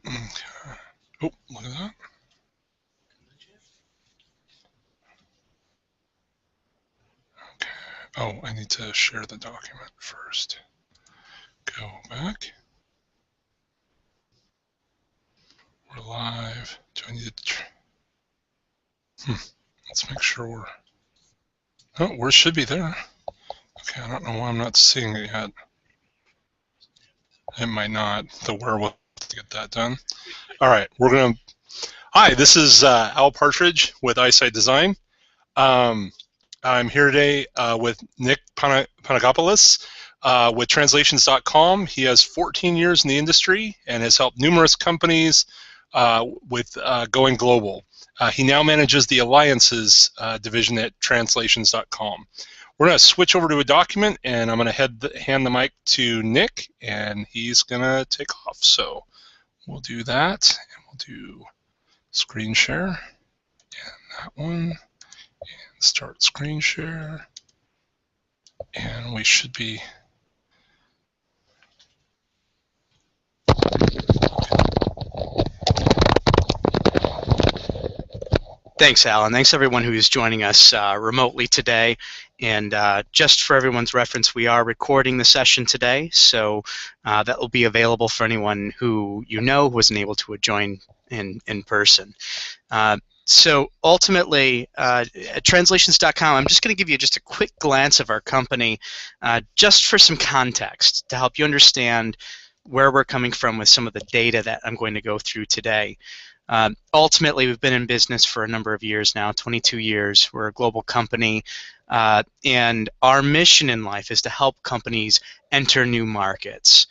Okay. Oh, look at that. Okay. Oh, I need to share the document first. Go back. We're live. Do I need to? Let's make sure we're. Oh, we should be there. Okay, I don't know why I'm not seeing it yet. It might not. The wherewithal to get that done. All right, we're gonna. Hi, this is Al Partridge with Eyesight Design. Um, I'm here today with Nick Panagopoulos with Translations.com. He has 14 years in the industry and has helped numerous companies with going global. He now manages the Alliances division at Translations.com. We're going to switch over to a document, and I'm going to hand the mic to Nick, and he's going to take off. So we'll do that, and we'll do screen share, and that one. Start screen share, and we should be. Thanks, Alan. Thanks everyone who's joining us remotely today. And just for everyone's reference, we are recording the session today, so that will be available for anyone who you know who wasn't able to join in person. So ultimately, at Translations.com, I'm just going to give you just a quick glance of our company, just for some context to help you understand where we're coming from with some of the data that I'm going to go through today. Ultimately, we've been in business for a number of years now, 22 years. We're a global company, and our mission in life is to help companies enter new markets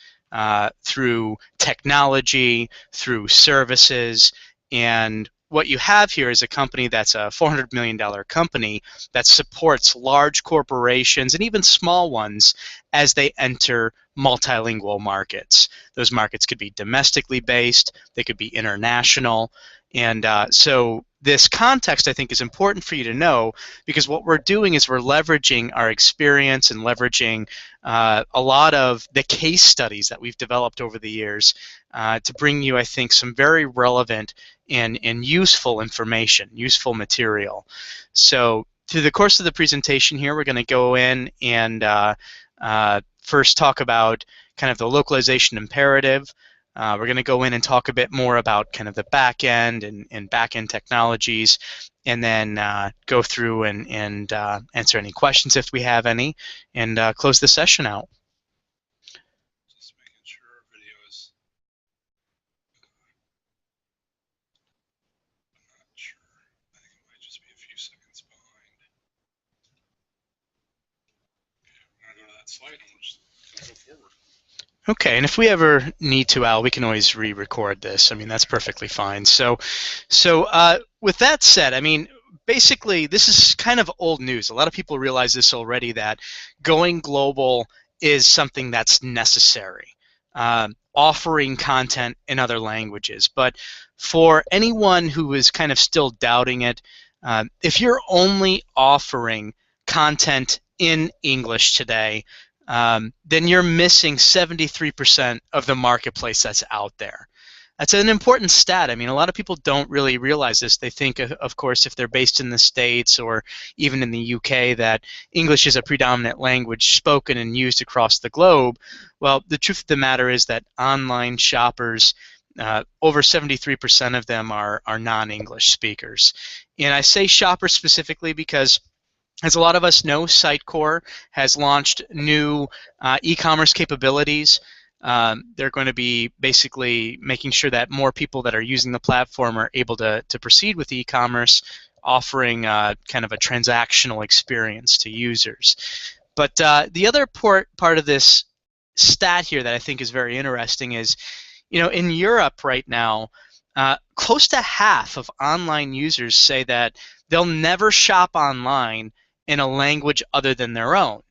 through technology, through services, and what you have here is a company that's a $400 million company that supports large corporations and even small ones as they enter multilingual markets. Those markets could be domestically based, they could be international, and so this context I think is important for you to know, because what we're doing is we're leveraging our experience and leveraging a lot of the case studies that we've developed over the years to bring you, I think, some very relevant and useful information, useful material. So through the course of the presentation here, we're going to go in and first talk about kind of the localization imperative. We're going to go in and talk a bit more about kind of the back end and back end technologies, and then go through and answer any questions if we have any, and close the session out. Just making sure our video is. I'm not sure. I think it might just be a few seconds behind. Okay, we're going to go to that slide and we're just going to go forward. Okay, and if we ever need to, Al, we can always re-record this. I mean, that's perfectly fine. So with that said, I mean, basically, this is kind of old news. A lot of people realize this already, that going global is something that's necessary, offering content in other languages. But for anyone who is kind of still doubting it, if you're only offering content in English today, then you're missing 73% of the marketplace that's out there. That's an important stat. I mean, a lot of people don't really realize this. They think, of course, if they're based in the States or even in the UK, that English is a predominant language spoken and used across the globe. Well, the truth of the matter is that online shoppers, over 73% of them are non-English speakers. And I say shoppers specifically because, as a lot of us know, Sitecore has launched new e-commerce capabilities. They're going to be basically making sure that more people that are using the platform are able to proceed with e-commerce, offering kind of a transactional experience to users. But the other part of this stat here that I think is very interesting is, you know, in Europe right now, close to half of online users say that they'll never shop online in a language other than their own.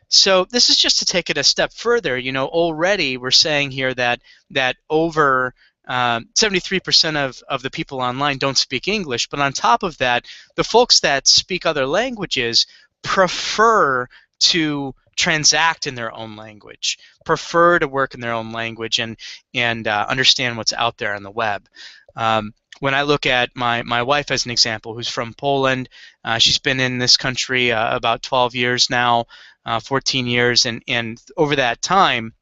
So this is just to take it a step further. You know, already we're saying here that over 73% of the people online don't speak English, but on top of that, the folks that speak other languages prefer to transact in their own language, prefer to work in their own language, and understand what's out there on the web. When I look at my wife as an example, who's from Poland, she's been in this country about 12 years now, 14 years, and over that time,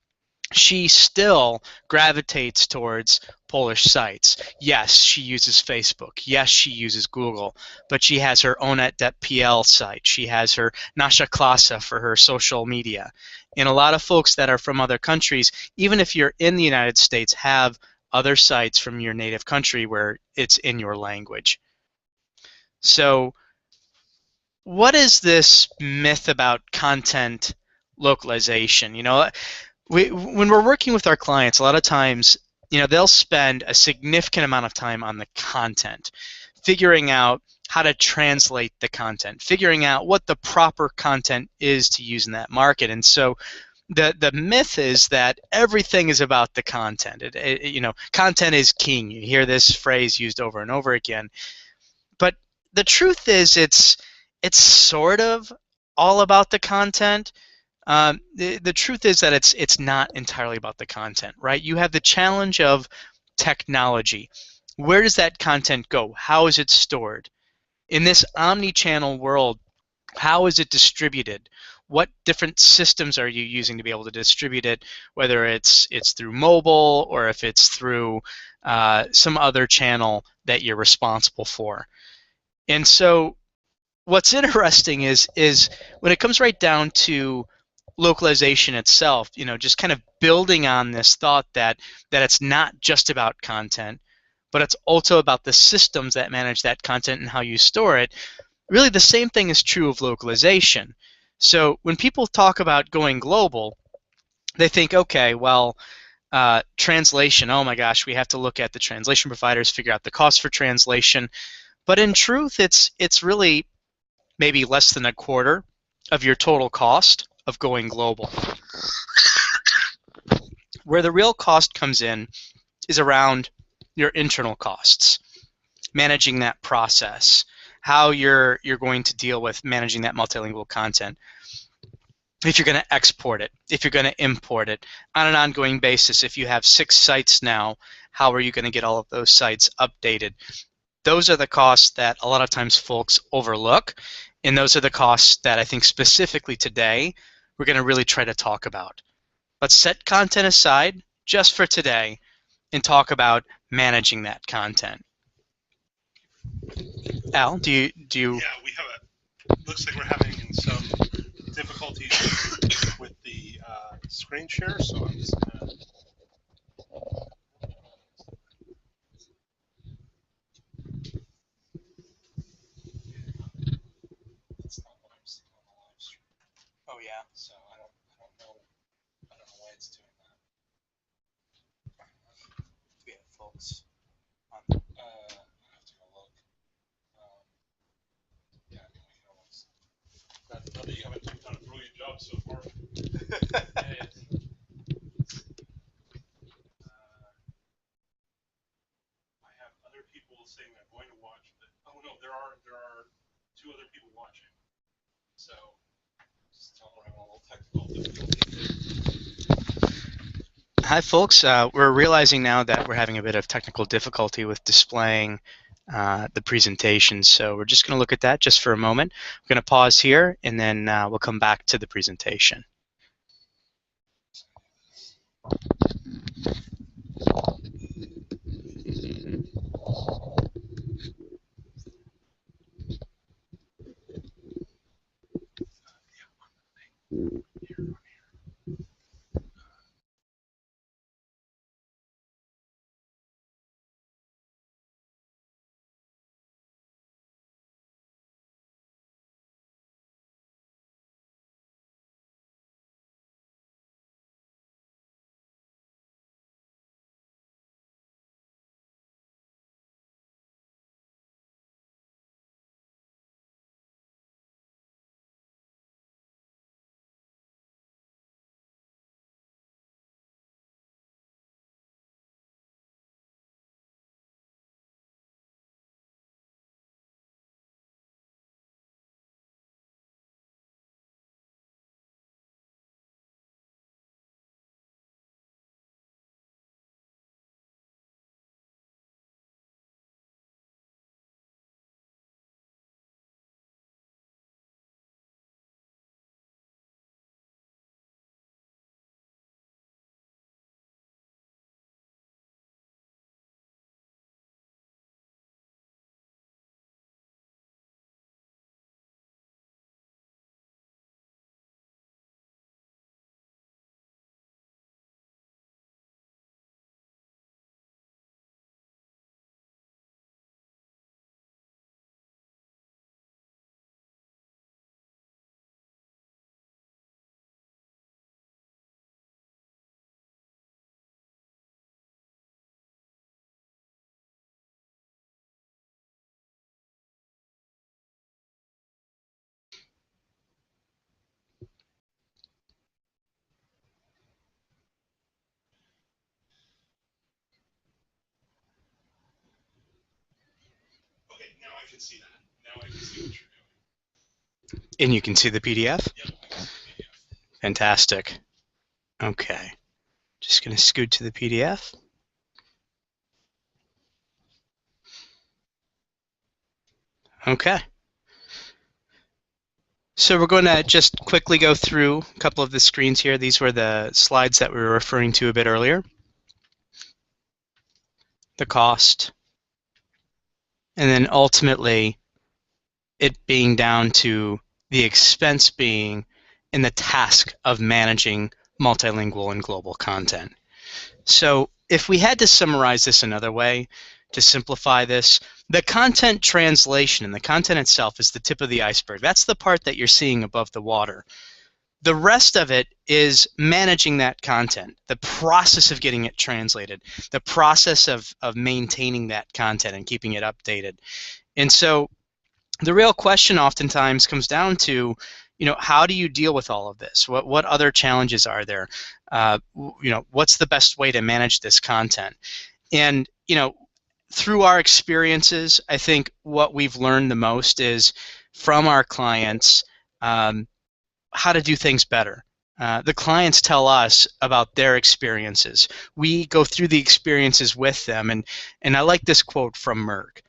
she still gravitates towards Polish sites. Yes, she uses Facebook. Yes, she uses Google, but she has her onet.pl site. She has her Nasza Klasa for her social media. And a lot of folks that are from other countries, even if you're in the United States, have other sites from your native country where it's in your language. So what is this myth about content localization? When we're working with our clients, a lot of times, they'll spend a significant amount of time on the content, figuring out how to translate the content, figuring out what the proper content is to use in that market. And so the myth is that everything is about the content. Content is king. You hear this phrase used over and over again. But the truth is it's sort of all about the content. The truth is that it's not entirely about the content, right? You have the challenge of technology. Where does that content go? How is it stored? In this omni-channel world, how is it distributed? What different systems are you using to be able to distribute it, whether it's through mobile or if it's through some other channel that you're responsible for? And so what's interesting is when it comes right down to localization itself, just kind of building on this thought that it's not just about content, but it's also about the systems that manage that content and how you store it. Really, the same thing is true of localization. So when people talk about going global, they think, okay, well, translation, oh my gosh, we have to look at the translation providers, figure out the cost for translation. But in truth, it's really maybe less than a quarter of your total cost of going global. Where the real cost comes in is around your internal costs, managing that process, how you're going to deal with managing that multilingual content, if you're going to export it, if you're going to import it on an ongoing basis. If you have 6 sites now, how are you going to get all of those sites updated? Those are the costs that a lot of times folks overlook, and those are the costs that I think specifically today we're going to really try to talk about. Let's set content aside just for today and talk about managing that content. Al, do you? Yeah, we have looks like we're having some difficulties with the screen share, so I'm just gonna. That's not what I'm seeing on the live stream. Oh yeah. So I don't know why it's doing that. We have folks. I have to go look. Yeah, I mean, we can always. Not that you haven't done a brilliant job so far. Yeah, I have other people saying they're going to watch, but oh no, there are 2 other people watching. So just tell them we're having a little technical difficulty. Hi, folks. We're realizing now that we're having a bit of technical difficulty with displaying the presentation, so we're just going to look at that just for a moment. We're going to pause here, and then we'll come back to the presentation. And you can see the PDF? Yep. Fantastic. Okay. Just going to scoot to the PDF. Okay. So we're going to just quickly go through a couple of the screens here. These were the slides that we were referring to a bit earlier. The cost. And then ultimately, it being down to the expense being in the task of managing multilingual and global content. So if we had to summarize this another way, to simplify this, the content translation and the content itself is the tip of the iceberg. That's the part that you're seeing above the water. The rest of it is managing that content, the process of getting it translated, the process of maintaining that content and keeping it updated. And so the real question oftentimes comes down to, how do you deal with all of this? What other challenges are there? What's the best way to manage this content? And, through our experiences, I think what we've learned the most is from our clients how to do things better. The clients tell us about their experiences. We go through the experiences with them, and I like this quote from Merck.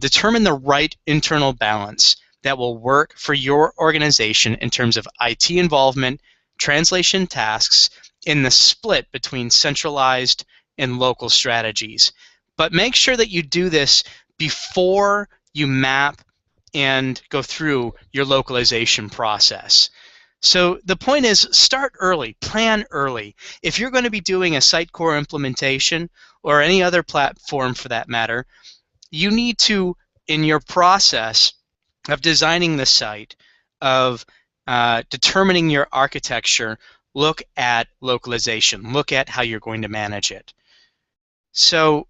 Determine the right internal balance that will work for your organization in terms of IT involvement, translation tasks, and the split between centralized and local strategies. But make sure that you do this before you map and go through your localization process. So the point is, start early, plan early. If you're going to be doing a Sitecore implementation or any other platform for that matter, you need to, in your process of designing the site, of determining your architecture, look at localization, look at how you're going to manage it. So,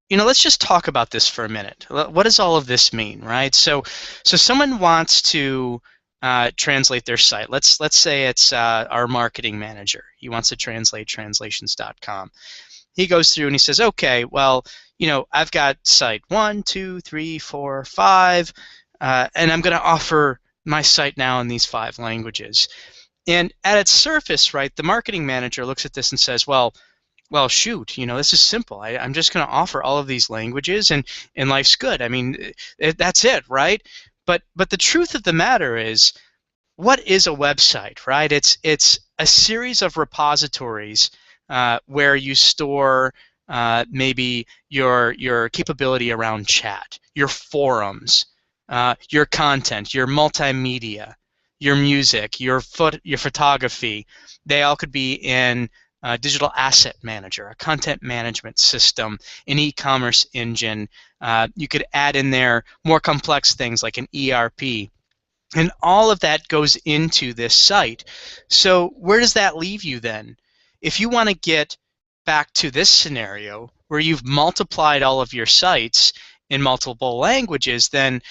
let's just talk about this for a minute. What does all of this mean, right? So someone wants to translate their site. Let's say it's our marketing manager. He wants to translate translations.com. He goes through and he says, okay, well, I've got site 1, 2, 3, 4, 5, and I'm going to offer my site now in these 5 languages. And at its surface, right, the marketing manager looks at this and says, well, shoot, this is simple. I'm just going to offer all of these languages, and life's good. I mean, that's it, right? But the truth of the matter is, what is a website, right? It's a series of repositories where you store maybe your capability around chat, your forums, your content, your multimedia, your music, your photography. They all could be in a digital asset manager, a content management system, an e-commerce engine. You could add in there more complex things like an ERP. And all of that goes into this site. So where does that leave you then? If you want to get back to this scenario where you've multiplied all of your sites in multiple languages, then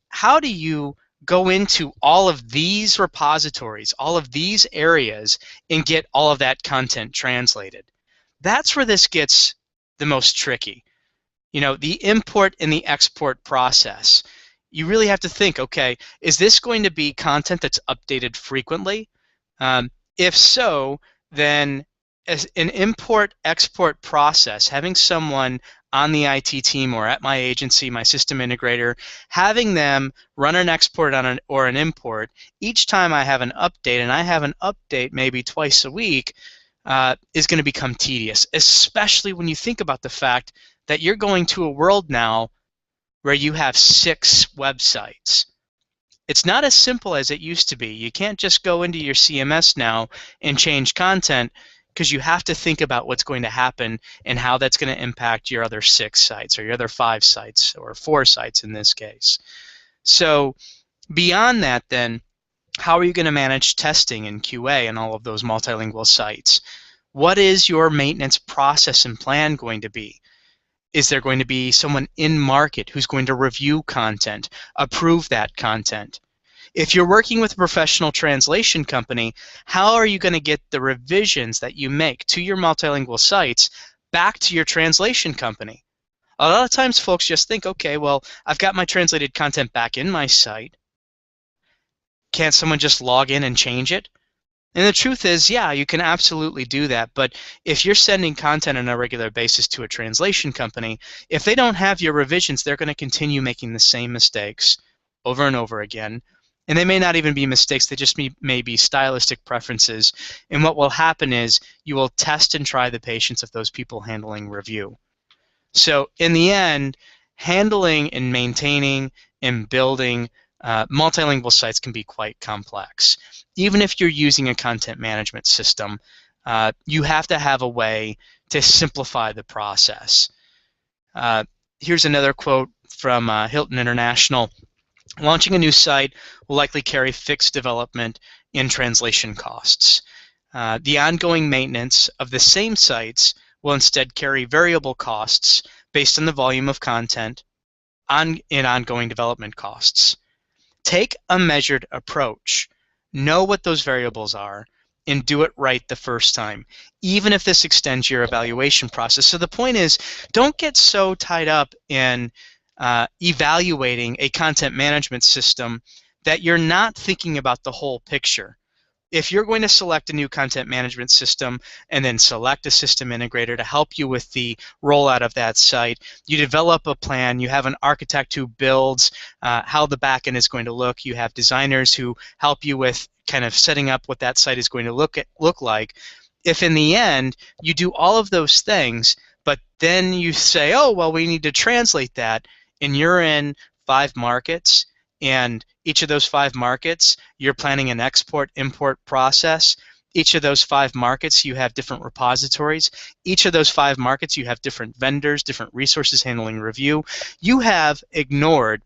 how do you go into all of these repositories, all of these areas, and get all of that content translated? That's where this gets the most tricky. The import and the export process. You really have to think, okay, is this going to be content that's updated frequently? If so, then as an import-export process, having someone on the IT team or at my agency, my system integrator, having them run an export or an import, each time I have an update, and I have an update maybe twice a week, is going to become tedious, especially when you think about the fact that you're going to a world now where you have 6 websites. It's not as simple as it used to be. You can't just go into your CMS now and change content, because you have to think about what's going to happen and how that's going to impact your other 6 sites or your other 5 sites or 4 sites in this case. So beyond that then, how are you going to manage testing and QA and all of those multilingual sites? What is your maintenance process and plan going to be? Is there going to be someone in market who's going to review content, approve that content? If you're working with a professional translation company, how are you going to get the revisions that you make to your multilingual sites back to your translation company? A lot of times folks just think, okay, well, I've got my translated content back in my site. Can't someone just log in and change it? And the truth is, yeah, you can absolutely do that. But if you're sending content on a regular basis to a translation company, if they don't have your revisions, they're going to continue making the same mistakes over and over again. And they may not even be mistakes, they just may be stylistic preferences. And what will happen is you will test and try the patience of those people handling review. So in the end, handling and maintaining and building multilingual sites can be quite complex. Even if you're using a content management system, you have to have a way to simplify the process. Here's another quote from Hilton International. Launching a new site will likely carry fixed development and translation costs. The ongoing maintenance of the same sites will instead carry variable costs based on the volume of content and ongoing development costs. Take a measured approach. Know what those variables are and do it right the first time, even if this extends your evaluation process. So the point is, don't get so tied up in evaluating a content management system that you're not thinking about the whole picture. If you're going to select a new content management system and then select a system integrator to help you with the rollout of that site, you develop a plan, you have an architect who builds how the backend is going to look, you have designers who help you with kind of setting up what that site is going to look like. If in the end you do all of those things, but then you say, oh, well, we need to translate that, and you're in 5 markets, and each of those 5 markets, you're planning an export-import process. Each of those 5 markets, you have different repositories. Each of those 5 markets, you have different vendors, different resources handling review. You have ignored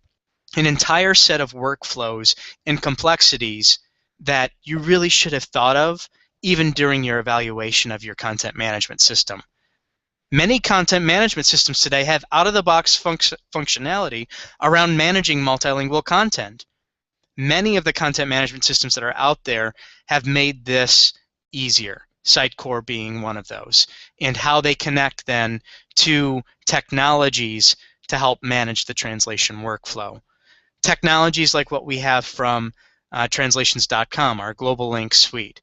an entire set of workflows and complexities that you really should have thought of even during your evaluation of your content management system. Many content management systems today have out-of-the-box functionality around managing multilingual content. Many of the content management systems that are out there have made this easier, Sitecore being one of those, and how they connect then to technologies to help manage the translation workflow. Technologies like what we have from translations.com, our global link suite.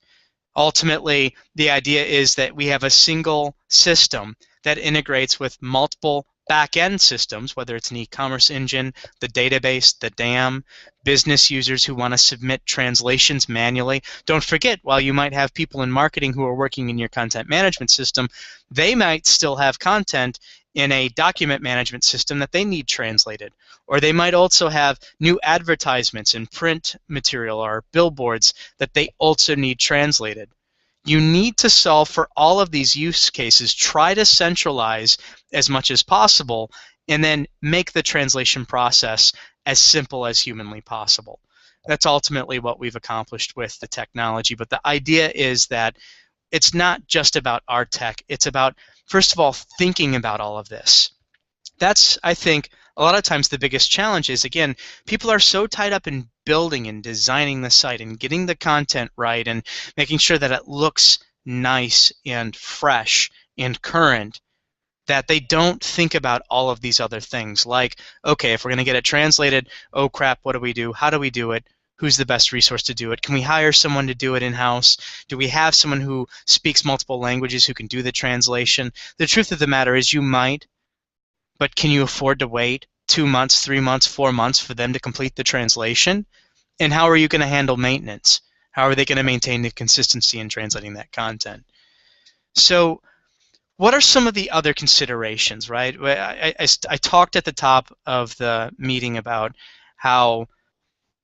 Ultimately, the idea is that we have a single system that integrates with multiple back-end systems, whether it's an e-commerce engine, the database, the DAM, business users who want to submit translations manually. Don't forget, while you might have people in marketing who are working in your content management system, they might still have content in a document management system that they need translated. Or they might also have new advertisements in print material or billboards that they also need translated. You need to solve for all of these use cases, try to centralize as much as possible, and then make the translation process as simple as humanly possible. That's ultimately what we've accomplished with the technology. But the idea is that it's not just about our tech. It's about, first of all, thinking about all of this. That's, I think, a lot of times the biggest challenge is, again, people are so tied up in building and designing the site and getting the content right and making sure that it looks nice and fresh and current that they don't think about all of these other things like, okay, if we're going to get it translated, oh crap, what do we do? How do we do it? Who's the best resource to do it? Can we hire someone to do it in-house? Do we have someone who speaks multiple languages who can do the translation? The truth of the matter is you might, but can you afford to wait 2 months, 3 months, 4 months for them to complete the translation? And how are you going to handle maintenance? How are they going to maintain the consistency in translating that content? So what are some of the other considerations, right? I talked at the top of the meeting about how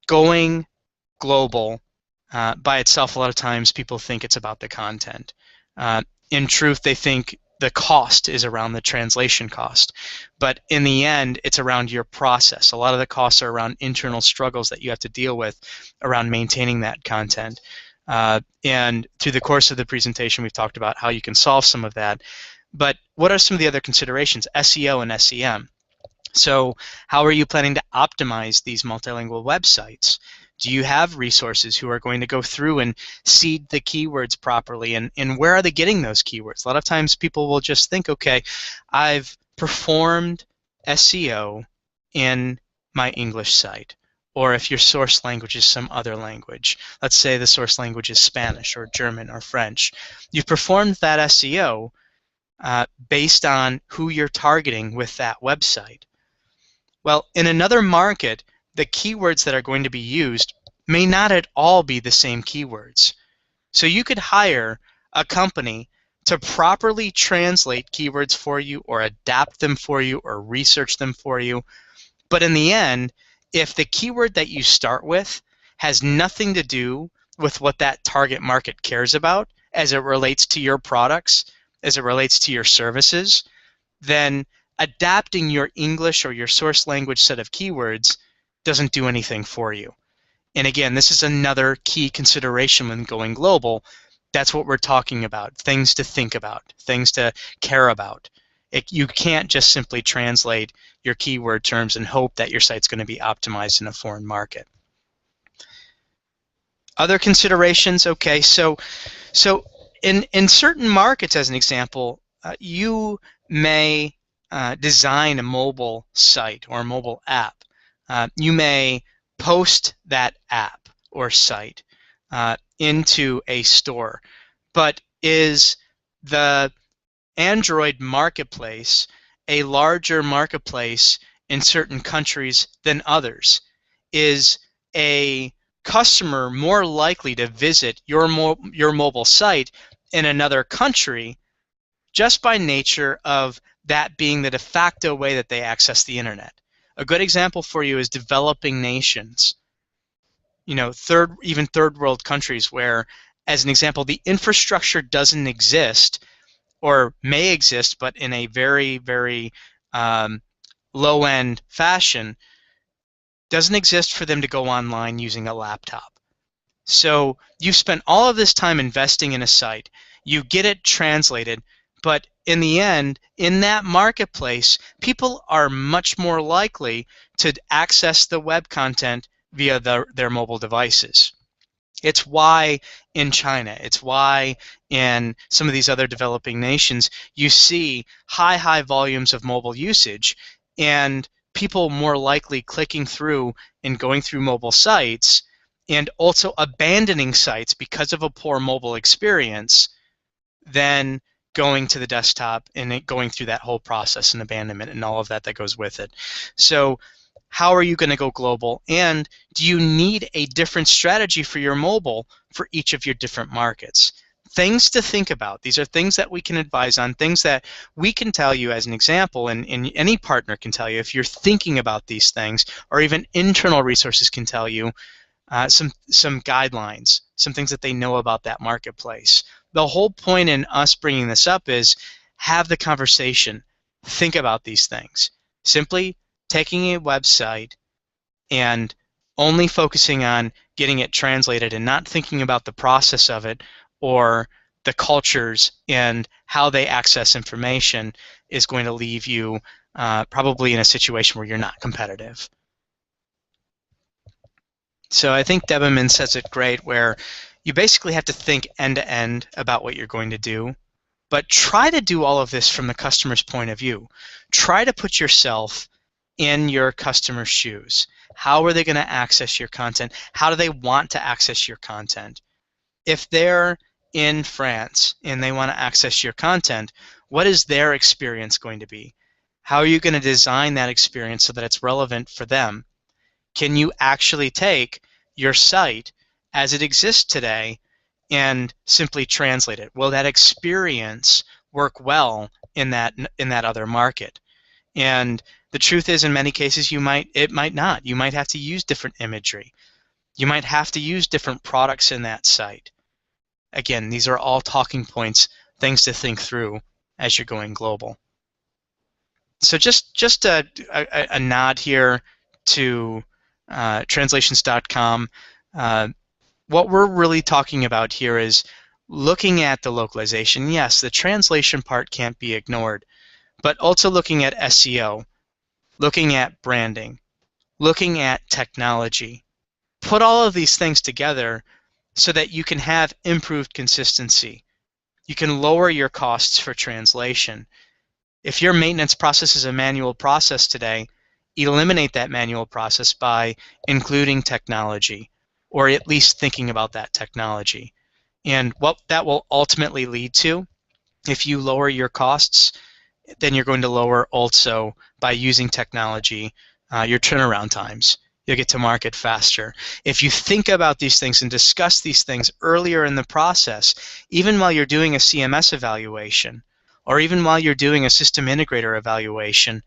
going global by itself, a lot of times people think it's about the content. In truth, they think the cost is around the translation cost. But in the end, it's around your process. A lot of the costs are around internal struggles that you have to deal with around maintaining that content. And through the course of the presentation, we've talked about how you can solve some of that. But what are some of the other considerations? SEO and SEM. So how are you planning to optimize these multilingual websites? Do you have resources who are going to go through and seed the keywords properly? And where are they getting those keywords? A lot of times people will just think, okay, I've performed SEO in my English site. Or if your source language is some other language, let's say the source language is Spanish or German or French, you've performed that SEO based on who you're targeting with that website. Well, in another market, the keywords that are going to be used may not at all be the same keywords. So you could hire a company to properly translate keywords for you or adapt them for you or research them for you. But in the end, if the keyword that you start with has nothing to do with what that target market cares about as it relates to your products, as it relates to your services, then adapting your English or your source language set of keywords doesn't do anything for you. And again, this is another key consideration when going global. That's what we're talking about, things to think about, things to care about. You can't just simply translate your keyword terms and hope that your site's going to be optimized in a foreign market. Other considerations, okay, so in certain markets, as an example, you may design a mobile site or a mobile app. You may post that app or site into a store, but is the Android marketplace a larger marketplace in certain countries than others? Is a customer more likely to visit your mobile site in another country just by nature of that being the de facto way that they access the internet? A good example for you is developing nations. You know, even third world countries where, as an example, the infrastructure doesn't exist or may exist, but in a very, very low-end fashion, doesn't exist for them to go online using a laptop. So you've spent all of this time investing in a site, you get it translated, but in the end, in that marketplace, people are much more likely to access the web content via their mobile devices. It's why in China, it's why in some of these other developing nations, you see high volumes of mobile usage and people more likely clicking through and going through mobile sites and also abandoning sites because of a poor mobile experience than going to the desktop and going through that whole process and abandonment and all of that that goes with it. So how are you going to go global? And do you need a different strategy for your mobile for each of your different markets? Things to think about. These are things that we can advise on, things that we can tell you as an example, and any partner can tell you if you're thinking about these things, or even internal resources can tell you some guidelines, some things that they know about that marketplace. The whole point in us bringing this up is have the conversation. Think about these things. Simply taking a website and only focusing on getting it translated and not thinking about the process of it or the cultures and how they access information is going to leave you probably in a situation where you're not competitive. So I think Debeman says it great, where you basically have to think end-to-end about what you're going to do, but try to do all of this from the customer's point of view. Try to put yourself in your customer's shoes. How are they going to access your content? How do they want to access your content? If they're in France and they want to access your content, what is their experience going to be? How are you going to design that experience so that it's relevant for them? Can you actually take your site as it exists today and simply translate it? Will that experience work well in that other market? And the truth is, in many cases, it might not. You might have to use different imagery. You might have to use different products in that site. Again, these are all talking points, things to think through as you're going global. So just a nod here to translations.com. What we're really talking about here is looking at the localization. Yes, the translation part can't be ignored, but also looking at SEO, looking at branding, looking at technology. Put all of these things together so that you can have improved consistency. You can lower your costs for translation. If your maintenance process is a manual process today, eliminate that manual process by including technology, or at least thinking about that technology. And what that will ultimately lead to, if you lower your costs, then you're going to lower also, by using technology, your turnaround times. You'll get to market faster. If you think about these things and discuss these things earlier in the process, even while you're doing a CMS evaluation, or even while you're doing a system integrator evaluation,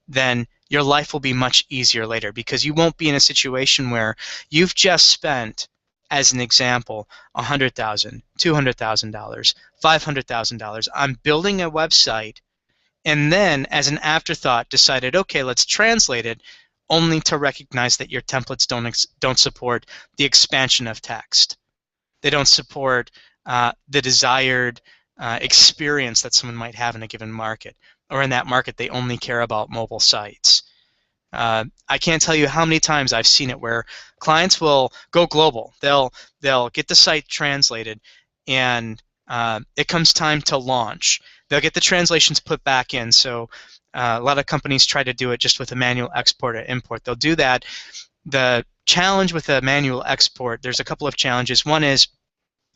then your life will be much easier later, because you won't be in a situation where you've just spent, as an example, $100,000, $200,000, $500,000 on building a website, and then as an afterthought decided, okay, let's translate it, only to recognize that your templates don't support the expansion of text. They don't support the desired experience that someone might have in a given market, or in that market they only care about mobile sites. I can't tell you how many times I've seen it where clients will go global. They'll get the site translated, and it comes time to launch. They'll get the translations put back in. So a lot of companies try to do it just with a manual export or import. They'll do that. The challenge with a manual export, there's a couple of challenges. One is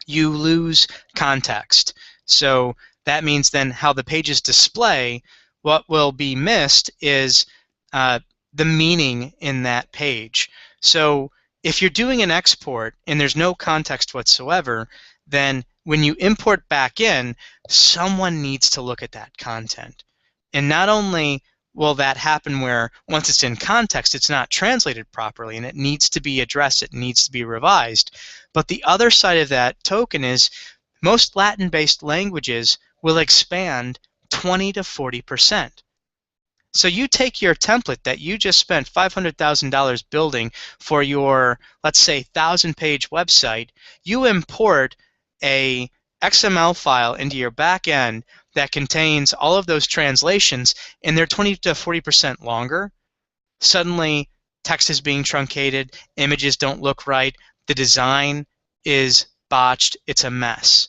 you lose context. So that means then how the pages display, what will be missed is the meaning in that page. So if you're doing an export and there's no context whatsoever, then when you import back in, someone needs to look at that content. And not only will that happen where once it's in context, it's not translated properly and it needs to be addressed, it needs to be revised, but the other side of that token is most Latin-based languages will expand 20 to 40%. So you take your template that you just spent $500,000 building for your, let's say, 1,000-page website, you import a XML file into your back end that contains all of those translations, and they're 20 to 40% longer. Suddenly, text is being truncated, images don't look right, the design is botched, it's a mess.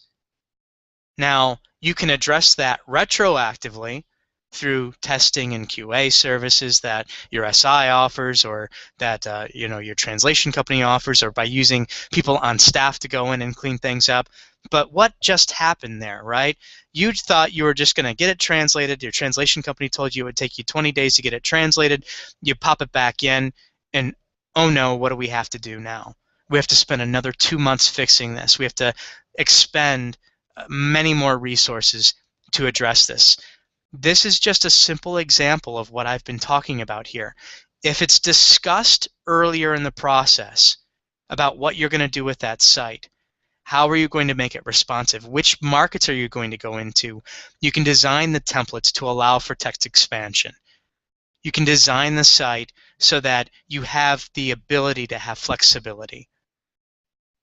Now, you can address that retroactively through testing and QA services that your SI offers, or that your translation company offers, or by using people on staff to go in and clean things up. But what just happened there, right? You thought you were just going to get it translated. Your translation company told you it would take you 20 days to get it translated. You pop it back in, and oh no, what do we have to do now? We have to spend another 2 months fixing this. We have to expend many more resources to address this. This is just a simple example of what I've been talking about here. If it's discussed earlier in the process about what you're going to do with that site, how are you going to make it responsive? Which markets are you going to go into? You can design the templates to allow for text expansion. You can design the site so that you have the ability to have flexibility,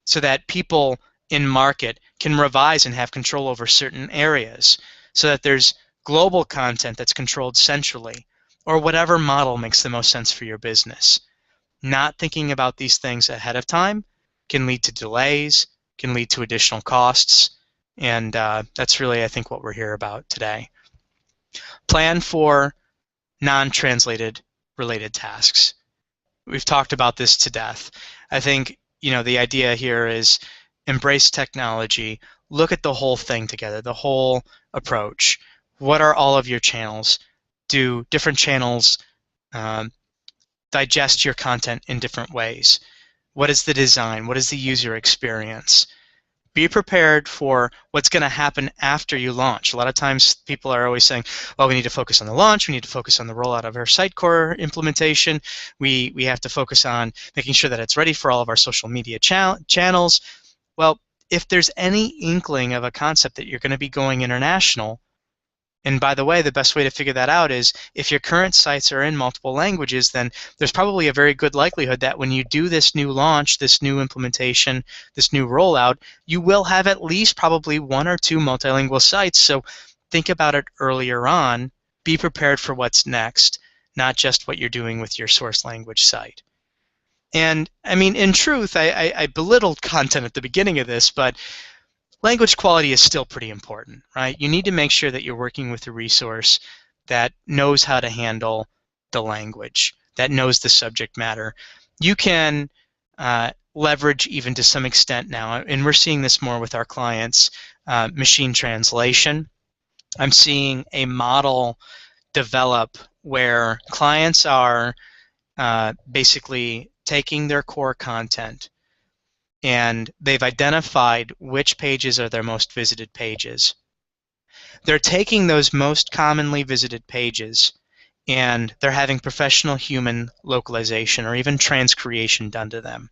so that people in market can revise and have control over certain areas, so that there's global content that's controlled centrally, or whatever model makes the most sense for your business. Not thinking about these things ahead of time can lead to delays, can lead to additional costs, and that's really, I think, what we're here about today. Plan for non-translated related tasks. We've talked about this to death. I think the idea here is embrace technology, look at the whole thing together, the whole approach. What are all of your channels? Do different channels digest your content in different ways? What is the design? What is the user experience? Be prepared for what's going to happen after you launch. A lot of times people are always saying, well, we need to focus on the launch, we need to focus on the rollout of our Sitecore implementation, we have to focus on making sure that it's ready for all of our social media channels. Well, if there's any inkling of a concept that you're going to be going international, and by the way, the best way to figure that out is if your current sites are in multiple languages, then there's probably a very good likelihood that when you do this new launch, this new implementation, this new rollout, you will have at least probably 1 or 2 multilingual sites. So think about it earlier on. Be prepared for what's next, not just what you're doing with your source language site. And I mean, in truth, I belittled content at the beginning of this, but language quality is still pretty important, right? You need to make sure that you're working with a resource that knows how to handle the language, that knows the subject matter. You can leverage, even to some extent now, and we're seeing this more with our clients, machine translation. I'm seeing a model develop where clients are basically taking their core content, and they've identified which pages are their most visited pages. They're taking those most commonly visited pages, and they're having professional human localization or even transcreation done to them.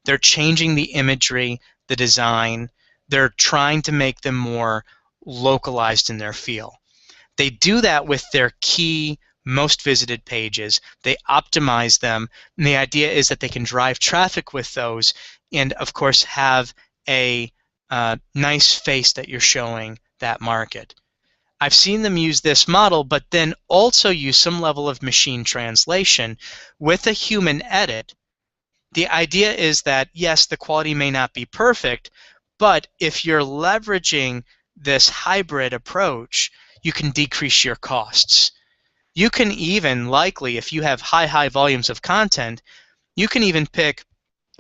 They're changing the imagery, the design. They're trying to make them more localized in their feel. They do that with their key most visited pages. They optimize them, and the idea is that they can drive traffic with those and, of course, have a nice face that you're showing that market. I've seen them use this model, but then also use some level of machine translation with a human edit. The idea is that, yes, the quality may not be perfect, but if you're leveraging this hybrid approach, you can decrease your costs. You can even, likely, if you have high volumes of content, you can even pick,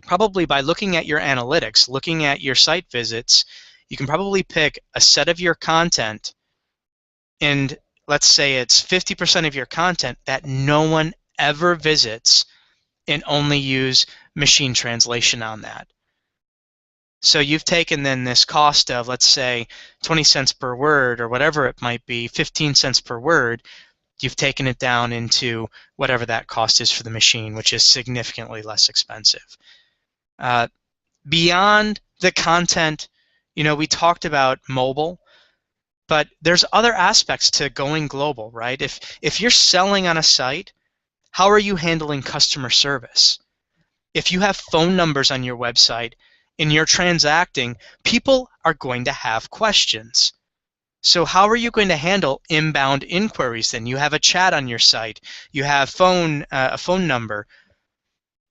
probably by looking at your analytics, looking at your site visits, you can probably pick a set of your content, and let's say it's 50% of your content that no one ever visits, and only use machine translation on that. So you've taken then this cost of, let's say, 20 cents per word or whatever it might be, 15 cents per word, you've taken it down into whatever that cost is for the machine, which is significantly less expensive. Beyond the content, we talked about mobile, but there's other aspects to going global, right? If you're selling on a site, how are you handling customer service? If you have phone numbers on your website and you're transacting, people are going to have questions. So how are you going to handle inbound inquiries then? You have a chat on your site. You have a phone number.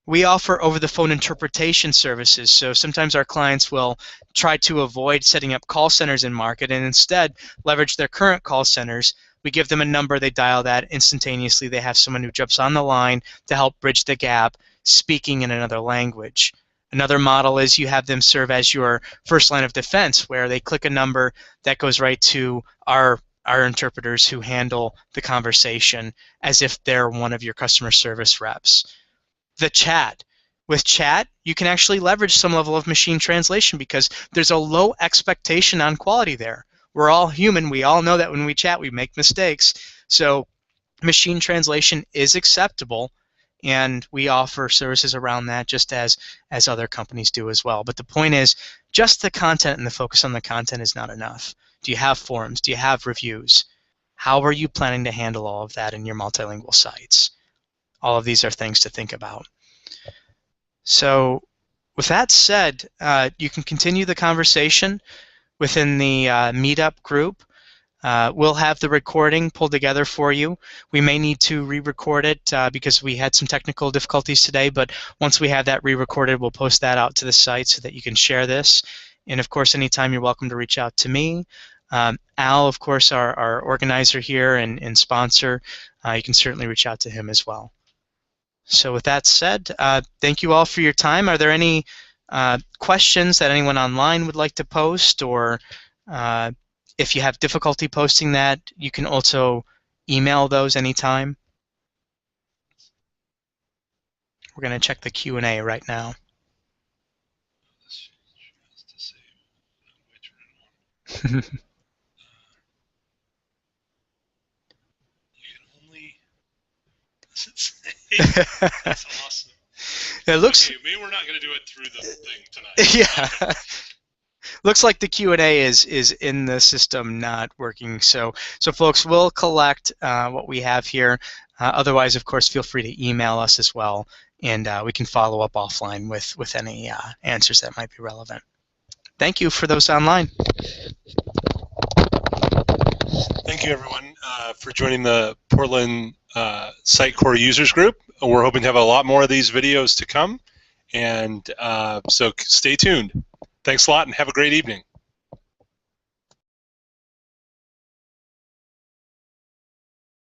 We offer over-the-phone interpretation services, so sometimes our clients will try to avoid setting up call centers in market and instead leverage their current call centers. We give them a number, they dial that, instantaneously they have someone who jumps on the line to help bridge the gap, speaking in another language. Another model is you have them serve as your first line of defense, where they click a number that goes right to our interpreters who handle the conversation as if they're one of your customer service reps. The chat. With chat, you can actually leverage some level of machine translation because there's a low expectation on quality there. We're all human. We all know that when we chat, we make mistakes. So machine translation is acceptable, and we offer services around that just as other companies do as well. But the point is, just the content and the focus on the content is not enough. Do you have forums? Do you have reviews? How are you planning to handle all of that in your multilingual sites? All of these are things to think about. So with that said, you can continue the conversation within the Meetup group. We'll have the recording pulled together for you. We may need to re-record it because we had some technical difficulties today, but once we have that re-recorded, we'll post that out to the site so that you can share this. And of course, anytime you're welcome to reach out to me. Al, of course, our organizer here and sponsor, you can certainly reach out to him as well. So with that said, thank you all for your time. Are there any questions that anyone online would like to post, or if you have difficulty posting that, you can also email those anytime. We're going to check the Q&A right now. That's awesome. It looks. Okay, maybe we're not going to do it through the thing tonight. Yeah. Looks like the Q&A is in the system not working. So folks, we'll collect what we have here. Otherwise, of course, feel free to email us as well, and we can follow up offline with any answers that might be relevant. Thank you for those online. Thank you, everyone, for joining the Portland Sitecore users group. We're hoping to have a lot more of these videos to come, and so stay tuned. Thanks a lot, and have a great evening.